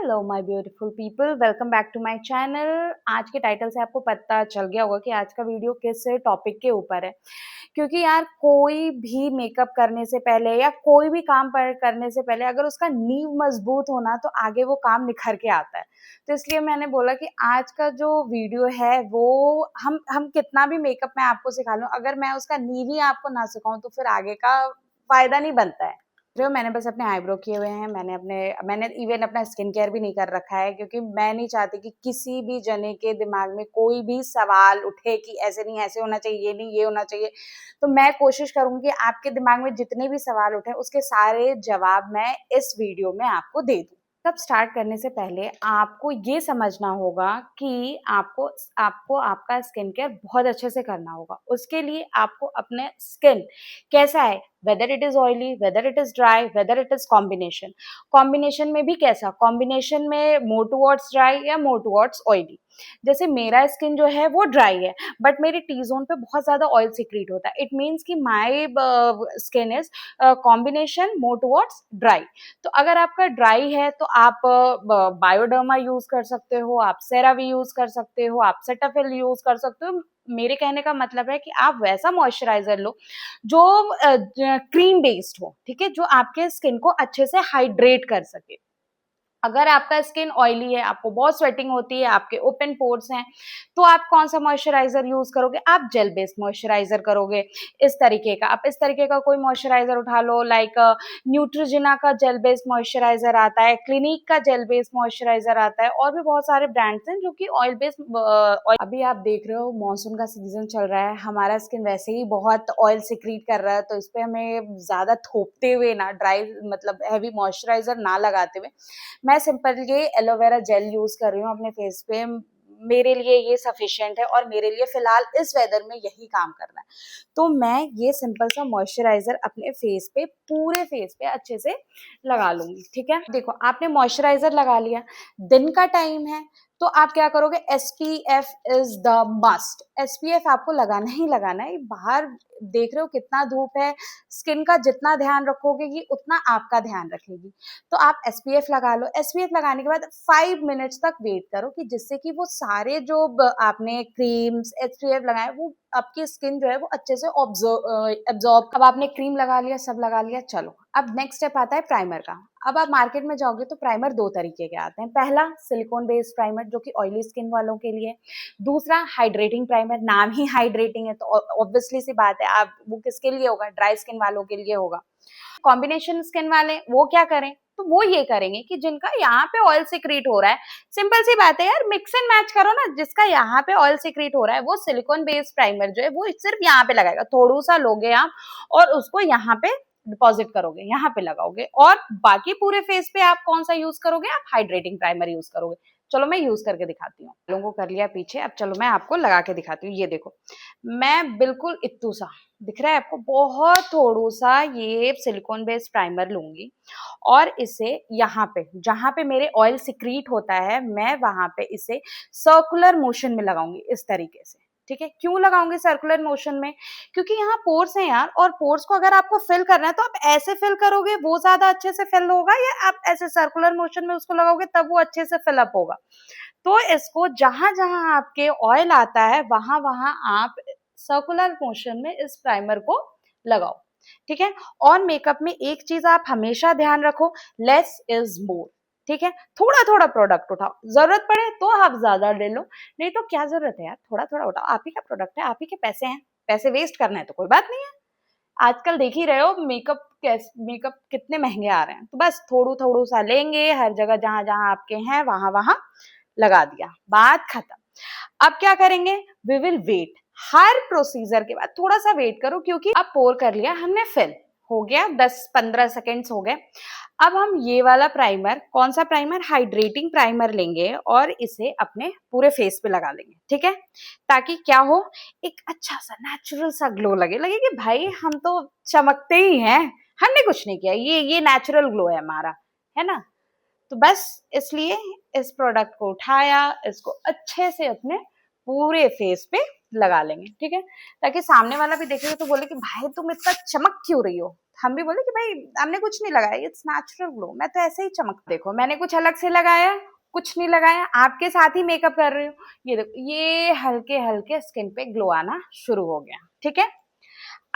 Hello my beautiful people, welcome back to my channel. आज के title से आपको पता चल गया होगा कि आज का वीडियो किस टॉपिक के ऊपर है। क्योंकि यार कोई भी मेकअप करने से पहले या कोई भी काम करने से पहले अगर उसका नींव मजबूत होना तो आगे वो काम निखर के आता है। तो इसलिए मैंने बोला कि आज का जो वीडियो है वो हम कितना भी मेकअप मैं आपको सिखा लूं, अगर मैं उसका नींव ही आपको ना सिखाऊं तो फिर आगे का फायदा नहीं बनता है। जो मैंने बस अपने आईब्रो किए हुए हैं, मैंने इवन अपना स्किन केयर भी नहीं कर रखा है, क्योंकि मैं नहीं चाहती कि किसी भी जने के दिमाग में कोई भी सवाल उठे कि ऐसे नहीं, ऐसे होना चाहिए, ये नहीं, ये होना चाहिए। तो मैं कोशिश करूंगी आपके दिमाग में जितने भी सवाल उठे उसके सारे जवाब मैं इस वीडियो में आपको दे दूं। तब स्टार्ट करने से पहले आपको ये समझना होगा कि आपको आपको आपका स्किन केयर बहुत अच्छे से करना होगा। उसके लिए आपको अपने स्किन कैसा है, whether it is oily, whether it is dry, whether it is combination में भी कैसा, कॉम्बिनेशन में मोर टुवर्ड्स ड्राई या मोर टुवर्ड्स ऑयली। जैसे मेरा स्किन जो है वो ड्राई है, बट मेरी टी जोन पे बहुत ज्यादा ऑयल सीक्रेट होता है। इट मीन्स कि my skin is combination more towards dry. तो अगर आपका ड्राई है तो आप बायोडर्मा यूज कर सकते हो, आप सेरावी यूज कर सकते हो, आप सेटाफिल यूज कर सकते हो। मेरे कहने का मतलब है कि आप वैसा मॉइस्चराइजर लो जो क्रीम बेस्ड हो, ठीक है, जो आपके स्किन को अच्छे से हाइड्रेट कर सके। अगर आपका स्किन ऑयली है, आपको बहुत स्वेटिंग होती है, आपके ओपन पोर्स हैं, तो आप कौन सा मॉइस्चराइजर यूज करोगे? आप जेल बेस्ड मॉइस्चराइजर करोगे। इस तरीके का आप इस तरीके का कोई मॉइस्चराइजर उठा लो, लाइक न्यूट्रोजिना का जेल बेस्ड मॉइस्चराइजर आता है, क्लिनिक का जेल बेस्ड मॉइस्चराइजर आता है, और भी बहुत सारे ब्रांड्स हैं जो कि ऑयल बेस्ड। अभी आप देख रहे हो मॉनसून का सीजन चल रहा है, हमारा स्किन वैसे ही बहुत ऑयल सिक्रीट कर रहा है, तो इस पे हमें ज्यादा थोपते हुए ना, ड्राई मतलब हैवी मॉइस्चराइजर ना लगाते हुए मैं सिंपल ये एलोवेरा जेल यूज कर रही हूँ अपने फेस पे। मेरे लिए ये सफिशिएंट है और मेरे लिए फिलहाल इस वेदर में यही काम करना है। तो मैं ये सिंपल सा मॉइस्चराइजर अपने फेस पे, पूरे फेस पे अच्छे से लगा लूंगी। ठीक है, देखो आपने मॉइस्चराइजर लगा लिया, दिन का टाइम है, तो आप क्या करोगे? SPF is the must. SPF आपको लगाना ही लगाना है। बाहर देख रहे हो कितना धूप है, स्किन का जितना ध्यान रखोगे ये उतना आपका ध्यान रखेगी। तो आप एसपीएफ लगा लो। एसपीएफ लगाने के बाद 5 मिनट्स तक वेट करो कि जिससे कि वो सारे जो आपने क्रीम्स एसपीएफ लगाए वो आपकी स्किन जो है वो अच्छे से एब्जॉर्ब। अब आपने क्रीम लगा लिया, सब लगा लिया, चलो अब नेक्स्ट स्टेप आता है प्राइमर का। अब आप मार्केट में जाओगे तो प्राइमर दो तरीके के आते हैं। पहला सिलिकॉन बेस्ड प्राइमर जो कि ऑयली स्किन वालों के लिए, दूसरा हाइड्रेटिंग प्राइमर। नाम ही हाइड्रेटिंग है तो ऑब्वियसली सी बात है आप वो किसके लिए होगा? ड्राई स्किन वालों के लिए होगा। कॉम्बिनेशन स्किन वाले वो क्या करें? तो वो ये करेंगे कि जिनका यहाँ पे ऑयल सिक्रीट हो रहा है, सिंपल सी बात है यार, मिक्स एंड मैच करो ना। जिसका यहाँ पे ऑयल सिक्रीट हो रहा है वो सिलिकॉन बेस्ड प्राइमर जो है वो सिर्फ यहाँ पे लगाएगा। थोड़ा सा लोगे आप और उसको यहाँ पे डिपॉजिट करोगे, यहाँ पे लगाओगे, और बाकी पूरे फेस पे आप कौन सा यूज करोगे? आप हाइड्रेटिंग प्राइमर यूज करोगे। चलो मैं यूज करके दिखाती हूँ। लोगों को कर लिया पीछे, अब चलो मैं आपको लगा के दिखाती हूँ। ये देखो मैं बिल्कुल इत्तू सा दिख रहा है आपको, बहुत थोड़ा सा ये सिलिकॉन बेस्ड प्राइमर लूंगी और इसे यहाँ पे जहां पे मेरे ऑयल सिक्रीट होता है मैं वहां पे इसे सर्कुलर मोशन में लगाऊंगी इस तरीके से। ठीक है, क्यों लगाऊंगी सर्कुलर मोशन में? क्योंकि यहाँ पोर्स हैं यार, और पोर्स को अगर आपको फिल करना है तो आप ऐसे फिल करोगे वो ज्यादा अच्छे से फिल होगा, या आप ऐसे सर्कुलर मोशन में उसको लगाओगे तब वो अच्छे से फिलअप होगा। तो इसको जहां जहां आपके ऑयल आता है वहां वहां आप सर्कुलर मोशन में इस प्राइमर को लगाओ। ठीक है, और मेकअप में एक चीज आप हमेशा ध्यान रखो, लेस इज मोर। ठीक है, थोड़ा थोड़ा प्रोडक्ट उठाओ, जरूरत पड़े तो आप ज्यादा ले लो, नहीं तो क्या जरूरत है यार, थोड़ा थोड़ा उठाओ। आप ही का प्रोडक्ट है, आप ही के पैसे हैं, पैसे वेस्ट करना है तो कोई बात नहीं है। आजकल देख ही रहे हो मेकअप कितने महंगे आ रहे हैं, तो बस थोड़ू थोड़ू सा लेंगे, हर जगह जहां जहां आपके हैं वहां वहां लगा दिया, बात खत्म। अब क्या करेंगे? We will wait. हर प्रोसीजर के बाद थोड़ा सा वेट करो, क्योंकि अब पोर कर लिया हमने, फिल हो गया, 10-15 सेकेंड्स हो गए। अब हम ये वाला प्राइमर, कौन सा प्राइमर? हाइड्रेटिंग प्राइमर लेंगे और इसे अपने पूरे फेस पे लगा लेंगे। ठीक है, ताकि क्या हो, एक अच्छा सा नेचुरल सा ग्लो लगे, लगे कि भाई हम तो चमकते ही हैं, हमने कुछ नहीं किया, ये नेचुरल ग्लो है हमारा, है ना। तो बस इसलिए इस प्रोडक्ट को उठाया, इसको अच्छे से अपने पूरे फेस पे लगा लेंगे। ठीक है, ताकि सामने वाला भी देखेगा तो बोले कि भाई तुम इतना चमक क्यों रही हो, हम भी बोले कि भाई हमने कुछ नहीं लगाया, इट्स नेचुरल ग्लो, मैं तो ऐसे ही चमक, देखो मैंने कुछ अलग से लगाया, कुछ नहीं लगाया, आपके साथ ही मेकअप कर रही हूँ। ये देखो ये हल्के हल्के स्किन पे ग्लो आना शुरू हो गया, ठीक है।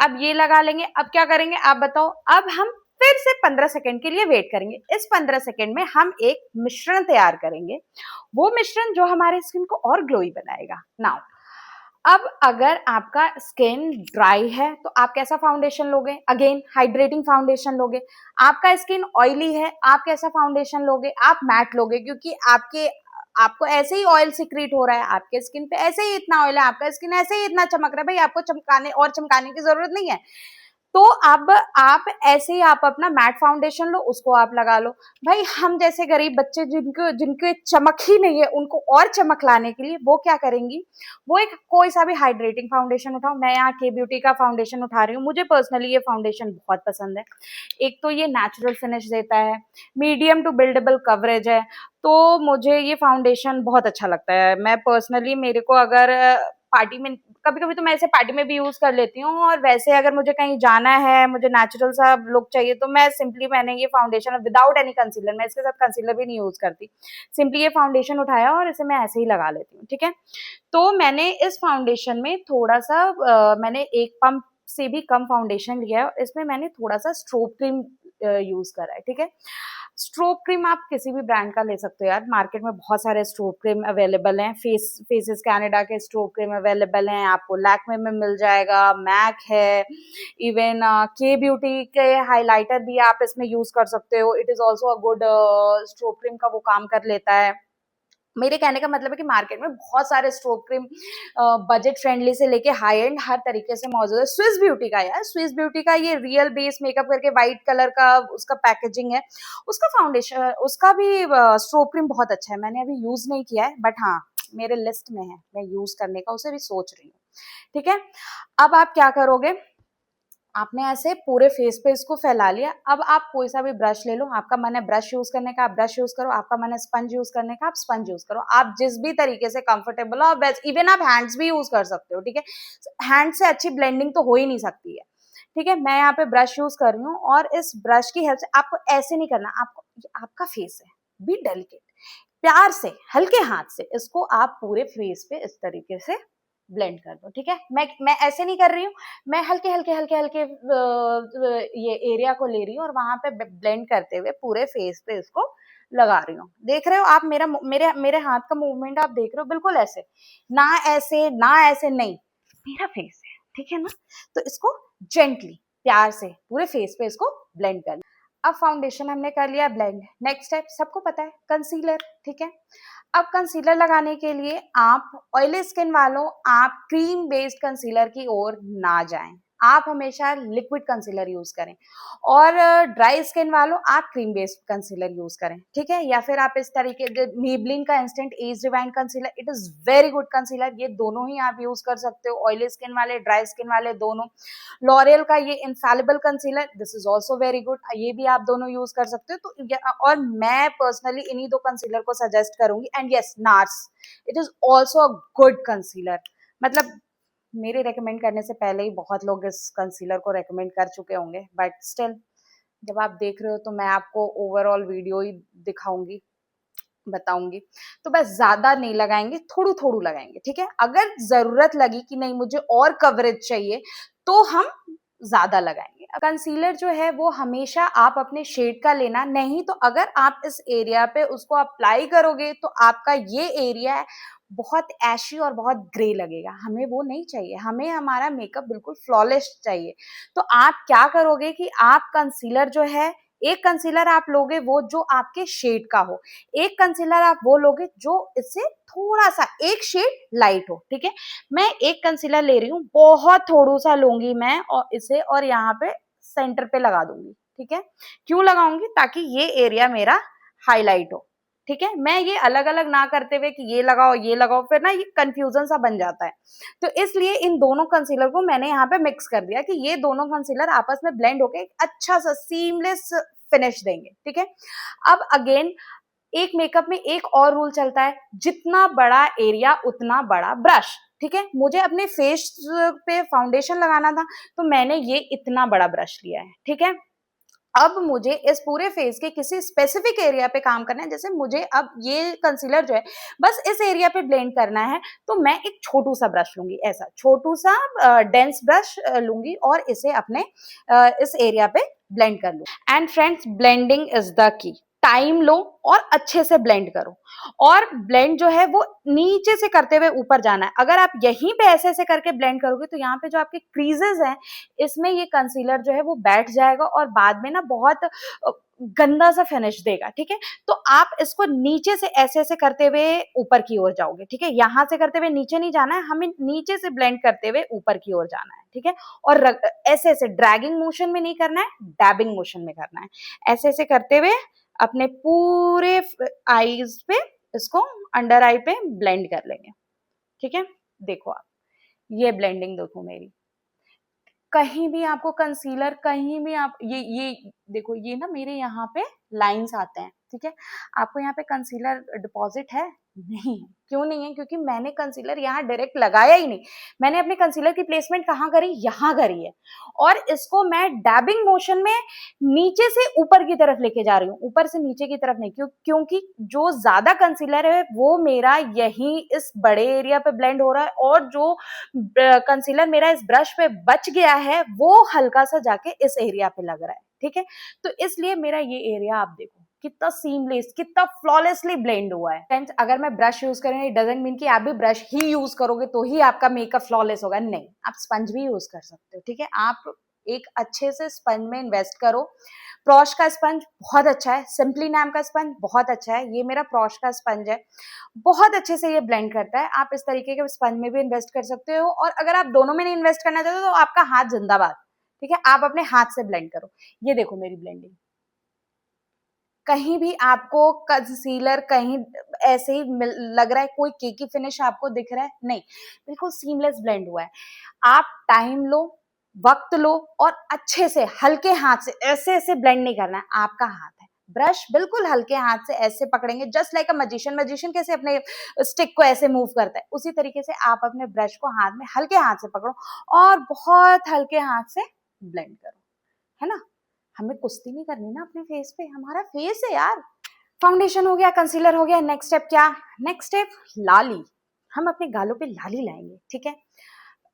अब ये लगा लेंगे, अब क्या करेंगे आप बताओ। अब हम फिर से 15 सेकंड के लिए वेट करेंगे। इस 15 सेकंड में हम एक मिश्रण तैयार करेंगे, वो मिश्रण जो हमारे स्किन को और ग्लोई बनाएगा। नाउ अब अगर आपका स्किन ड्राई है तो आप कैसा फाउंडेशन लोगे, अगेन हाइड्रेटिंग फाउंडेशन लोगे। आपका स्किन ऑयली है, आप कैसा फाउंडेशन लोगे, आप मैट लोगे, क्योंकि आपको ऐसे ही ऑयल सिक्रीट हो रहा है, आपके स्किन पे ऐसे ही इतना ऑयल है, आपका स्किन ऐसे ही इतना चमक रहा है, भाई आपको चमकाने की जरूरत नहीं है। तो अब आप ऐसे ही आप अपना मैट फाउंडेशन लो, उसको आप लगा लो। भाई हम जैसे गरीब बच्चे जिनके चमक ही नहीं है, उनको और चमक लाने के लिए वो क्या करेंगी, वो एक कोई सा भी हाइड्रेटिंग फाउंडेशन उठाओ। मैं यहाँ के ब्यूटी का फाउंडेशन उठा रही हूँ, मुझे पर्सनली ये फाउंडेशन बहुत पसंद है। एक तो ये नेचुरल फिनिश देता है, मीडियम टू बिल्डेबल कवरेज है, तो मुझे ये फाउंडेशन बहुत अच्छा लगता है। मैं पर्सनली, मेरे को अगर पार्टी में, कभी कभी तो मैं इसे पार्टी में भी यूज कर लेती हूँ, और वैसे अगर मुझे कहीं जाना है, मुझे नेचुरल सा लुक चाहिए, तो मैं सिंपली, मैंने ये फाउंडेशन विदाउट एनी कंसीलर, मैं इसके साथ कंसीलर भी नहीं यूज करती, सिंपली ये फाउंडेशन उठाया और इसे मैं ऐसे ही लगा लेती हूँ, ठीक है। तो मैंने इस फाउंडेशन में थोड़ा सा मैंने एक पंप से भी कम फाउंडेशन लिया है, और इसमें मैंने थोड़ा सा स्ट्रोब क्रीम यूज करा है, ठीक है। स्ट्रोब क्रीम आप किसी भी ब्रांड का ले सकते हो यार, मार्केट में बहुत सारे स्ट्रोब क्रीम अवेलेबल हैं। फेसेस कनाडा के स्ट्रोब क्रीम अवेलेबल हैं, आपको लैक्मे में मिल जाएगा, मैक है, इवन के ब्यूटी के हाइलाइटर भी आप इसमें यूज कर सकते हो। It is also a good, strobe cream का वो काम कर लेता है। मेरे कहने का मतलब है कि मार्केट में बहुत सारे स्ट्रोब क्रीम बजट फ्रेंडली से लेके हाई एंड हर तरीके से मौजूद है। स्विस ब्यूटी का, यार स्विस ब्यूटी का ये रियल बेस मेकअप करके व्हाइट कलर का उसका पैकेजिंग है, उसका फाउंडेशन, उसका भी स्ट्रोब क्रीम बहुत अच्छा है। मैंने अभी यूज नहीं किया है, बट हाँ मेरे लिस्ट में है, मैं यूज करने का उसे भी सोच रही हूँ, ठीक है। अब आप क्या करोगे, आपने ऐसे पूरे फेस पे इसको फैला लिया। अब आप कोई सा भी ब्रश ले लो, आपका मन है ब्रश यूज करने का आप ब्रश यूज करो, आपका मन है स्पंज यूज करने का आप स्पंज यूज करो, आप जिस भी तरीके से कंफर्टेबल हो। इवन आप हैंड्स भी यूज कर सकते हो, ठीक है। हैंड से अच्छी ब्लेंडिंग तो हो ही नहीं सकती है, ठीक है। मैं यहाँ पे ब्रश यूज कर रही हूँ, और इस ब्रश की हेल्प से आपको ऐसे नहीं करना, आपको, आपका फेस है, बी डेलिकेट, प्यार से हल्के हाथ से इसको आप पूरे फेस पे इस तरीके से ब्लेंड कर दो, ठीक है। मैं ऐसे नहीं कर रही हूँ, मैं हल्के हल्के हल्के हल्के ये एरिया को ले रही हूँ और वहां पे ब्लेंड करते हुए पूरे फेस पे इसको लगा रही हूँ। देख रहे हो आप, मेरा मेरे मेरे हाथ का मूवमेंट आप देख रहे हो, बिल्कुल ऐसे, ना ऐसे ना ऐसे, नहीं, मेरा फेस है, ठीक है ना। तो इसको जेंटली, प्यार से पूरे फेस पे इसको ब्लेंड कर। अब फाउंडेशन हमने कर लिया ब्लेंड, नेक्स्ट स्टेप सबको पता है, कंसीलर, ठीक है। अब कंसीलर लगाने के लिए आप ऑयली स्किन वालों, आप क्रीम बेस्ड कंसीलर की ओर ना जाएं, आप हमेशा लिक्विड कंसीलर यूज करें। और ड्राई स्किन वालों आप क्रीम बेस्ड कंसीलर यूज करें, ठीक है। या फिर आप इस तरीके, मेबलिन का instant age rewind concealer, it is very good concealer, ये दोनों ही आप यूज कर सकते हो, ऑयली स्किन वाले ड्राई स्किन वाले दोनों। लॉरियल का ये infallible concealer, this is also very good, ये भी आप दोनों यूज कर सकते हो। तो और मैं पर्सनली इन्हीं दो कंसीलर को सजेस्ट करूंगी। And yes, nurse, it is also a good concealer. मतलब मेरे रेकमेंड करने से पहले ही बहुत लोग इस कंसीलर को रेकमेंड कर चुके होंगे, बट स्टिल जब आप देख रहे हो तो मैं आपको ओवरऑल वीडियो ही दिखाऊंगी, बताऊंगी। तो बस ज्यादा नहीं लगाएंगे, थोड़ू थोड़ू लगाएंगे, ठीक है। अगर जरूरत लगी कि नहीं मुझे और कवरेज चाहिए तो हम ज्यादा लगाएंगे। कंसीलर जो है वो हमेशा आप अपने शेड का लेना, नहीं तो अगर आप इस एरिया पे उसको अप्लाई करोगे तो आपका ये एरिया बहुत ऐशी और बहुत ग्रे लगेगा, हमें वो नहीं चाहिए, हमें हमारा मेकअप बिल्कुल फ्लॉलेस चाहिए। तो आप क्या करोगे कि आप कंसीलर जो है, एक कंसीलर आप लोगे वो जो आपके शेड का हो, एक कंसीलर आप वो लोगे जो इससे थोड़ा सा एक शेड लाइट हो, ठीक है। मैं एक कंसीलर ले रही हूँ, बहुत थोड़ा सा लूंगी मैं और इसे, और यहाँ पे सेंटर पे लगा दूंगी, ठीक है। क्यों लगाऊंगी, ताकि ये एरिया मेरा हाईलाइट हो, ठीक है। मैं ये अलग अलग ना करते हुए कि ये लगाओ, फिर ना ये कंफ्यूजन सा बन जाता है। तो इसलिए इन दोनों कंसीलर को मैंने यहाँ पे मिक्स कर दिया कि ये दोनों कंसीलर आपस में ब्लेंड होके एक अच्छा सा सीमलेस फिनिश देंगे, ठीक है। अब अगेन एक मेकअप में एक और रूल चलता है, जितना बड़ा एरिया उतना बड़ा ब्रश। ठीक है, मुझे अपने फेस पे फाउंडेशन लगाना था, तो मैंने ये इतना बड़ा ब्रश लिया है, ठीक है। अब मुझे इस पूरे फेस के किसी स्पेसिफिक एरिया पे काम करना है, जैसे मुझे अब ये कंसीलर जो है बस इस एरिया पे ब्लेंड करना है, तो मैं एक छोटू सा ब्रश लूंगी, ऐसा छोटू सा डेंस ब्रश लूंगी और इसे अपने इस एरिया पे ब्लेंड कर लूँ। And friends, blending is the key. Time लो और अच्छे से ब्लेंड करो, और ब्लेंड जो है वो नीचे से करते हुए ऊपर जाना है। अगर आप यहीं पे ऐसे ऐसे करके ब्लेंड करोगे तो यहाँ पे जो आपके क्रीजेस हैं, इसमें ये कंसीलर जो है वो बैठ जाएगा और बाद में ना बहुत गंदा सा फिनिश देगा, ठीक है। तो आप इसको नीचे से ऐसे ऐसे करते हुए ऊपर की ओर जाओगे, ठीक है। यहाँ से करते हुए नीचे नहीं जाना है, हमें नीचे से ब्लेंड करते हुए ऊपर की ओर जाना है, ठीक है। और ऐसे ऐसे ड्रैगिंग मोशन में नहीं करना है, डैबिंग मोशन में करना है। ऐसे ऐसे करते हुए अपने पूरे आईज पे इसको, अंडर आई पे ब्लेंड कर लेंगे, ठीक है। देखो आप, ये ब्लेंडिंग देखो मेरी, कहीं भी आपको कंसीलर, कहीं भी आप ये देखो, ये ना मेरे यहाँ पे लाइंस आते हैं, ठीक है। आपको यहाँ पे कंसीलर डिपॉजिट है? नहीं है। क्यों नहीं है? क्योंकि मैंने कंसीलर यहाँ डायरेक्ट लगाया ही नहीं। मैंने अपने कंसीलर की प्लेसमेंट कहाँ करी? यहाँ करी है। और इसको मैं डैबिंग मोशन में नीचे से ऊपर की तरफ लेके जा रही हूँ, ऊपर से नीचे की तरफ नहीं। क्योंकि जो ज्यादा कंसीलर है वो मेरा यही इस बड़े एरिया पे ब्लेंड हो रहा है, और जो कंसीलर मेरा इस ब्रश पे बच गया है वो हल्का सा जाके इस एरिया पे लग रहा है, ठीक है। तो इसलिए मेरा ये एरिया आप देखो कितना सीमलेस, कितना फ्लॉलेसली ब्लेंड हुआ है। फ्रेंड्स, अगर मैं ब्रश यूज करें इट डजंट मीन कि आप भी ब्रश ही यूज करोगे तो ही आपका मेकअप फ्लॉलेस होगा, नहीं। आप स्पंज भी यूज कर सकते हो, ठीक है। आप एक अच्छे से स्पंज में इन्वेस्ट करो। प्रॉश का स्पंज बहुत अच्छा है, सिंपली नाम का स्पंज बहुत अच्छा है, ये मेरा प्रॉश का स्पंज है, बहुत अच्छे से ये ब्लेंड करता है। आप इस तरीके के स्पंज में भी इन्वेस्ट कर सकते हो, और अगर आप दोनों में नहीं इन्वेस्ट करना चाहते तो आपका हाथ जिंदाबाद, ठीक है। आप अपने हाथ से ब्लेंड करो। ये देखो मेरी ब्लेंडिंग, कहीं भी आपको कंसीलर कहीं ऐसे ही लग रहा है, कोई केकी फिनिश आपको दिख रहा है? नहीं, बिल्कुल सीमलेस ब्लेंड हुआ है। आप टाइम लो, वक्त लो, और अच्छे से हल्के हाथ से ऐसे ऐसे ब्लेंड नहीं करना है। आपका हाथ है, ब्रश बिल्कुल हल्के हाथ से ऐसे पकड़ेंगे, जस्ट लाइक अ मजिशियन। मजिशियन कैसे अपने स्टिक को ऐसे मूव करता है, उसी तरीके से आप अपने ब्रश को हाथ में हल्के हाथ से पकड़ो और बहुत हल्के हाथ से ब्लेंड करो, है ना। हमें कुश्ती नहीं करनी ना अपने फेस पे, हमारा फेस है यार। फाउंडेशन हो गया, कंसीलर हो गया, नेक्स्ट स्टेप क्या? नेक्स्ट स्टेप लाली। हम अपने गालों पे लाली लाएंगे, ठीक है।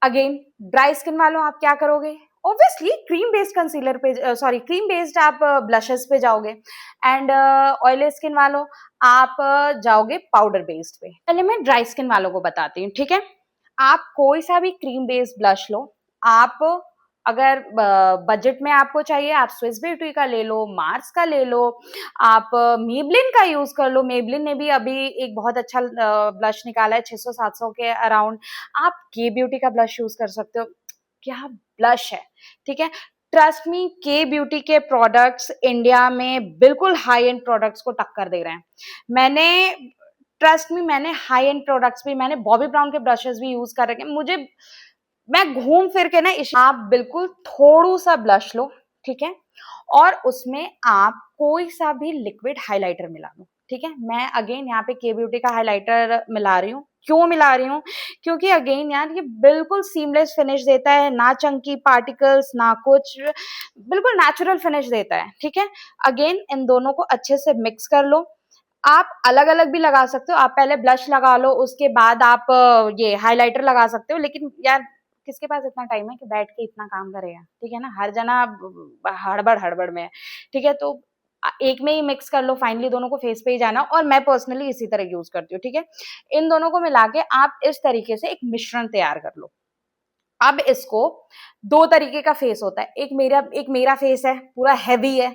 अगेन, ड्राई स्किन वालों आप क्या करोगे? ऑब्वियसली क्रीम बेस्ड कंसीलर पे, सॉरी क्रीम बेस्ड आप ब्लशेस पे जाओगे। एंड ऑयली स्किन वालों आप जाओगे पाउडर बेस्ड पे। पहले मैं ड्राई स्किन वालों को बताती हूँ, ठीक है। आप कोई सा भी क्रीम बेस्ड ब्लश लो। आप अगर बजट में आपको चाहिए, आप स्विस ब्यूटी का ले लो, मार्स का ले लो, आप मेबलिन का यूज कर लो। मेबलिन ने भी अभी एक बहुत अच्छा ब्लश निकाला है 600-700 के अराउंड। आप के ब्यूटी का ब्लश यूज कर सकते हो। क्या ब्लश है, ठीक है। ट्रस्ट मी, के ब्यूटी के प्रोडक्ट्स इंडिया में बिल्कुल हाई एंड प्रोडक्ट्स को टक्कर दे रहे हैं। मैंने, ट्रस्ट मी, मैंने हाई एंड प्रोडक्ट्स भी, मैंने बॉबी ब्राउन के ब्रशेस भी यूज कर रखे हैं। मुझे, मैं घूम फिर के ना आप बिल्कुल थोड़ू सा ब्लश लो, ठीक है, और उसमें आप कोई सा भी लिक्विड हाइलाइटर मिला लो, ठीक है। मैं अगेन यहाँ पे के ब्यूटी का हाइलाइटर मिला रही हूँ। क्यों मिला रही हूँ? क्योंकि अगेन यार ये बिल्कुल सीमलेस फिनिश देता है, ना चंकी पार्टिकल्स ना कुछ, बिल्कुल नेचुरल फिनिश देता है, ठीक है। अगेन इन दोनों को अच्छे से मिक्स कर लो। आप अलग अलग भी लगा सकते हो, आप पहले ब्लश लगा लो, उसके बाद आप ये हाइलाइटर लगा सकते हो। लेकिन यार किसके पास इतना टाइम है कि बैठ के इतना काम करेगा, ठीक है ना। हर जना हड़बड़ हड़बड़ में है, ठीक है। तो एक में ही मिक्स कर लो, फाइनली दोनों को फेस पे ही जाना, और मैं पर्सनली इसी तरह यूज करती हूँ, ठीक है। इन दोनों को मिला के आप इस तरीके से एक मिश्रण तैयार कर लो। अब इसको, दो तरीके का फेस होता है, एक मेरा फेस है पूरा हैवी है।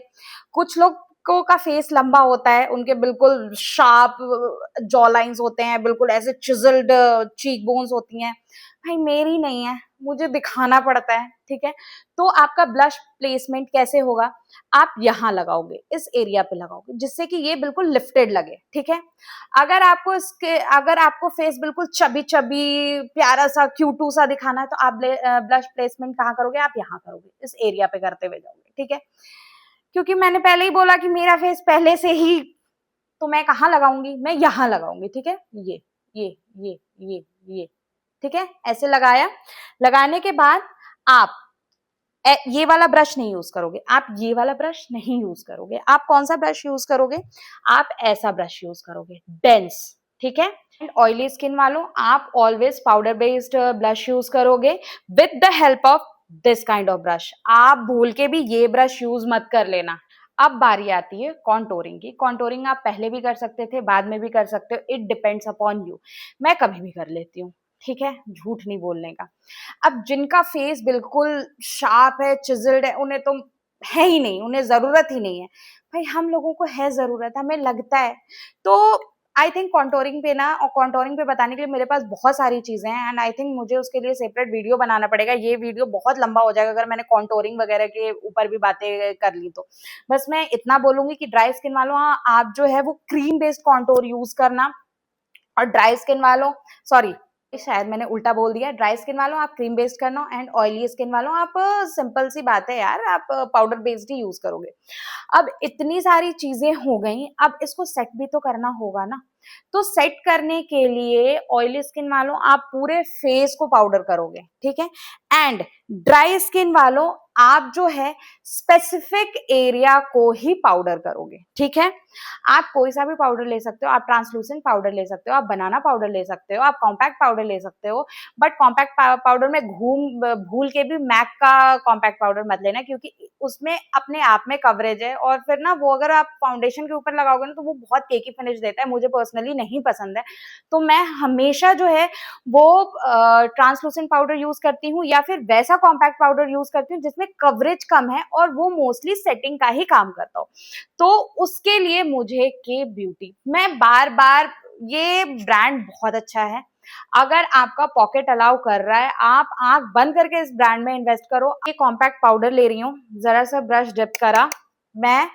कुछ लोग को का फेस लंबा होता है, उनके बिल्कुल शार्प जॉ लाइंस होते हैं, बिल्कुल ऐसे चिजल्ड चीक बोन्स होती हैं। भाई मेरी नहीं है, मुझे दिखाना पड़ता है, ठीक है। तो आपका ब्लश प्लेसमेंट कैसे होगा? आप यहाँ लगाओगे, इस एरिया पे लगाओगे, जिससे कि ये बिल्कुल लिफ्टेड लगे, ठीक है। अगर आपको फेस बिल्कुल चबी चबी प्यारा सा क्यूटू सा दिखाना है, तो आप ब्लश प्लेसमेंट कहाँ करोगे? आप यहाँ करोगे, इस एरिया पे करते हुए जाओगे, ठीक है। क्योंकि मैंने पहले ही बोला कि मेरा फेस पहले से ही, तो मैं कहाँ लगाऊंगी? मैं यहाँ लगाऊंगी, ठीक है। ये ये ये ये ये, ठीक है, ऐसे लगाया। लगाने के बाद आप ये वाला ब्रश नहीं यूज करोगे, आप ये वाला ब्रश नहीं यूज करोगे। आप कौन सा ब्रश यूज करोगे? आप ऐसा ब्रश यूज करोगे, डेंस, ठीक है। एंड ऑयली स्किन वालों, आप always powder based brush use करोगे with the help of this kind of brush. आप भूल के भी ये ब्रश यूज मत कर लेना। अब बारी आती है कॉन्टोरिंग की। कॉन्टोरिंग आप पहले भी कर सकते थे, बाद में भी कर सकते हो, इट डिपेंड्स अपॉन यू। मैं कभी भी कर लेती हूँ, ठीक है, झूठ नहीं बोलने का। अब जिनका फेस बिल्कुल शार्प है, चिजल्ड है, उन्हें तो है ही नहीं, उन्हें जरूरत ही नहीं है। भाई हम लोगों को है जरूरत, हमें लगता है। तो आई थिंक कॉन्टोरिंग पे ना, और कॉन्टोरिंग पे बताने के लिए मेरे पास बहुत सारी चीजें हैं, एंड आई थिंक मुझे उसके लिए सेपरेट वीडियो बनाना पड़ेगा। ये वीडियो बहुत लंबा हो जाएगा अगर मैंने कॉन्टोरिंग वगैरह के ऊपर भी बातें कर ली तो। बस मैं इतना बोलूंगी कि ड्राई स्किन वालों, आप जो है वो क्रीम बेस्ड कॉन्टोर यूज करना। और ड्राई स्किन वालों, सॉरी शायद मैंने उल्टा बोल दिया, ड्राई स्किन वालों आप क्रीम बेस्ड करना, एंड ऑयली स्किन वालों आप सिंपल सी बात है यार, आप पाउडर बेस्ड ही यूज करोगे। अब इतनी सारी चीजें हो गई, अब इसको सेट भी तो करना होगा ना। तो सेट करने के लिए ऑयली स्किन वालों आप पूरे फेस को पाउडर करोगे, ठीक है। एंड ड्राई स्किन वालों आप जो है स्पेसिफिक एरिया को ही पाउडर करोगे, ठीक है। आप कोई सा भी पाउडर ले सकते हो, आप ट्रांसलूसेंट पाउडर ले सकते हो, आप बनाना पाउडर ले सकते हो, आप कॉम्पैक्ट पाउडर ले सकते हो। बट कॉम्पैक्ट पाउडर में भूल के भी मैक का कॉम्पैक्ट पाउडर मत लेना, क्योंकि उसमें अपने आप में कवरेज है, और फिर ना वो अगर आप फाउंडेशन के ऊपर लगाओगे ना तो वो बहुत केकी फिनिश देता है, मुझे पर्सनली नहीं पसंद है। तो मैं हमेशा जो है वो ट्रांसलूसेंट पाउडर यूज करती हूँ, या फिर वैसा कॉम्पैक्ट पाउडर यूज करती हूँ जिसमें कवरेज कम है और वो मोस्टली सेटिंग का ही काम करता हो। तो उसके लिए मुझे के ब्यूटी, मैं बार बार, ये ब्रांड बहुत अच्छा है। अगर आपका पॉकेट अलाउ कर रहा है, आप आंख बंद करके इस ब्रांड में इन्वेस्ट करो। ये कॉम्पैक्ट पाउडर ले रही हूँ, जरा सा ब्रश डिप करा, मैं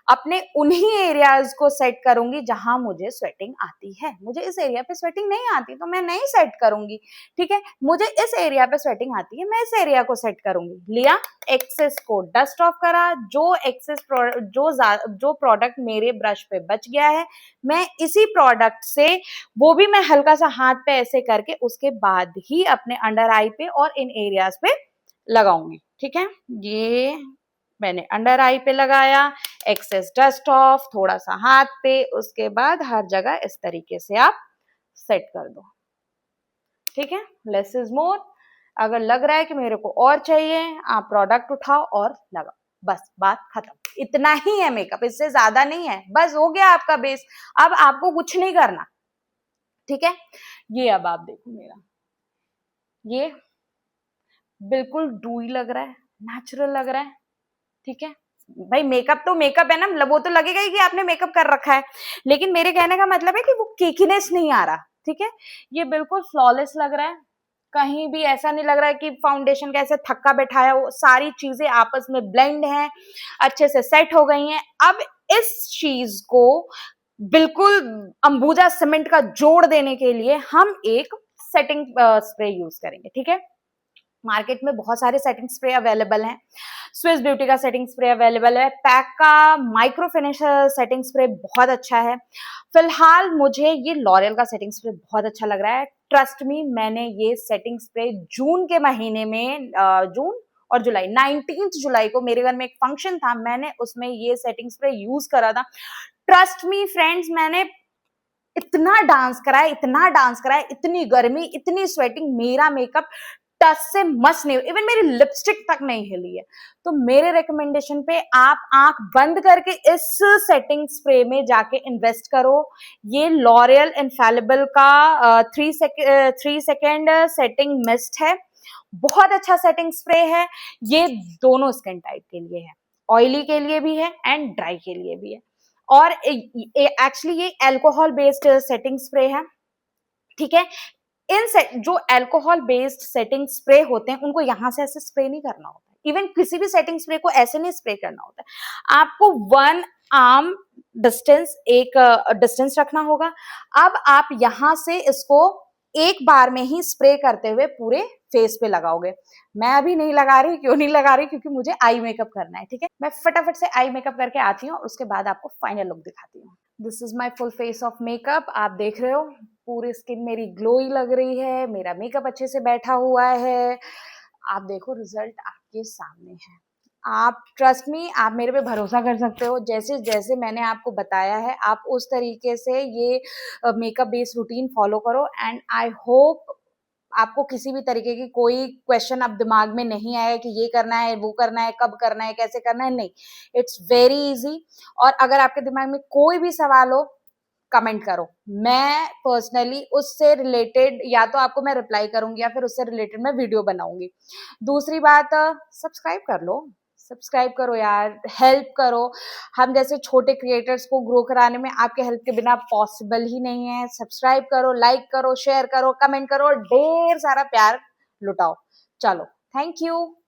अपने उन्हीं एरियाज को सेट करूंगी जहां मुझे स्वेटिंग आती है। मुझे इस एरिया पे स्वेटिंग नहीं आती तो मैं नहीं सेट करूंगी, ठीक है। मुझे इस एरिया पे स्वेटिंग आती है, मैं इस एरिया को सेट करूंगी। लिया, एक्सेस को डस्ट ऑफ करा, जो एक्सेस जो प्रोडक्ट मेरे ब्रश पे बच गया है, मैं इसी प्रोडक्ट से, वो भी मैं हल्का सा हाथ पे ऐसे करके, उसके बाद ही अपने अंडर आई पे और इन एरियाज पे लगाऊंगी, ठीक है। ये मैंने अंडर आई पे लगाया, एक्सेस डस्ट ऑफ, थोड़ा सा हाथ पे, उसके बाद हर जगह इस तरीके से आप सेट कर दो, ठीक है। Less is more. अगर लग रहा है कि मेरे को और चाहिए, आप प्रोडक्ट उठाओ और लगाओ, बस बात खत्म। इतना ही है मेकअप, इससे ज्यादा नहीं है, बस हो गया आपका बेस। अब आपको कुछ नहीं करना, ठीक है। ये अब आप देखो मेरा, ये बिल्कुल डूई लग रहा है, नेचुरल लग रहा है, ठीक है। भाई मेकअप तो मेकअप है ना, वो तो लगेगा ही कि आपने मेकअप कर रखा है, लेकिन मेरे कहने का मतलब है कि वो केकीनेस नहीं आ रहा, ठीक है। ये बिल्कुल फ्लॉलेस लग रहा है, कहीं भी ऐसा नहीं लग रहा है कि फाउंडेशन का ऐसे थक्का बैठाया हो। सारी चीजें आपस में ब्लेंड हैं, अच्छे से सेट हो गई हैं। अब इस चीज को बिल्कुल अंबुजा सीमेंट का जोड़ देने के लिए हम एक सेटिंग स्प्रे यूज करेंगे, ठीक है। मार्केट में बहुत सारे सेटिंग स्प्रे अवेलेबल हैं। स्विस ब्यूटी का सेटिंग स्प्रे अवेलेबल है, पैक का माइक्रो फिनिश सेटिंग स्प्रे बहुत अच्छा है। फिलहाल मुझे ये लॉरियल का सेटिंग स्प्रे बहुत अच्छा लग रहा है। ट्रस्ट मी, मैंने ये सेटिंग स्प्रे जून के महीने में, जून और जुलाई, 19 जुलाई को मेरे घर में एक फंक्शन था, मैंने उसमें ये सेटिंग स्प्रे यूज करा था। ट्रस्ट मी फ्रेंड्स, मैंने इतना डांस कराया, इतना डांस कराया, इतनी गर्मी, इतनी स्वेटिंग, मेरा मेकअप टच से मस नहीं, इवन मेरी लिपस्टिक तक नहीं हिली है। तो मेरे रिकमेंडेशन पे आप आंख बंद करके इस सेटिंग स्प्रे में जाके इन्वेस्ट करो। ये लॉरियल इनफैलिबल का 3 सेकेंड सेटिंग मिस्ट है, बहुत अच्छा सेटिंग स्प्रे है। ये दोनों स्किन टाइप के लिए है, ऑयली के लिए भी है एंड ड्राई के लिए भी है। और एक्चुअली ये अल्कोहल बेस्ड सेटिंग स्प्रे है, ठीक है। जो अल्कोहल बेस्ड सेटिंग स्प्रे होते हैं उनको यहां से ऐसे स्प्रे नहीं करना होता है, इवन किसी भी सेटिंग स्प्रे को ऐसे नहीं स्प्रे करना होता है। आपको 1 आर्म डिस्टेंस, एक डिस्टेंस रखना होगा। अब आप यहां से इसको एक बार में ही स्प्रे करते हुए पूरे फेस पे लगाओगे। मैं अभी नहीं लगा रही, क्यों नहीं लगा रही? क्योंकि मुझे आई मेकअप करना है, ठीक है। मैं फटाफट से आई मेकअप करके आती हूँ, उसके बाद आपको फाइनल लुक दिखाती हूँ। This is my full face of makeup, आप देख रहे हो पूरी स्किन मेरी ग्लोई लग रही है, मेरा मेकअप अच्छे से बैठा हुआ है। आप देखो रिजल्ट आपके सामने है। आप ट्रस्ट मी, आप मेरे पे भरोसा कर सकते हो। जैसे मैंने आपको बताया है, आप उस तरीके से ये मेकअप बेस्ड रूटीन फॉलो करो एंड आई होप आपको किसी भी तरीके की कोई क्वेश्चन अब दिमाग में नहीं आया कि ये करना है, वो करना है, कब करना है, कैसे करना है, नहीं। It's very easy. और अगर आपके दिमाग में कोई भी सवाल हो, कमेंट करो। मैं पर्सनली उससे रिलेटेड या तो आपको मैं रिप्लाई करूंगी या फिर उससे रिलेटेड मैं वीडियो बनाऊंगी। दूसरी बात, सब्सक्राइब कर लो, सब्सक्राइब करो यार, हेल्प करो। हम जैसे छोटे क्रिएटर्स को ग्रो कराने में आपके हेल्प के बिना पॉसिबल ही नहीं है। सब्सक्राइब करो, लाइक करो, शेयर करो, कमेंट करो, ढेर सारा प्यार लुटाओ। चलो, थैंक यू।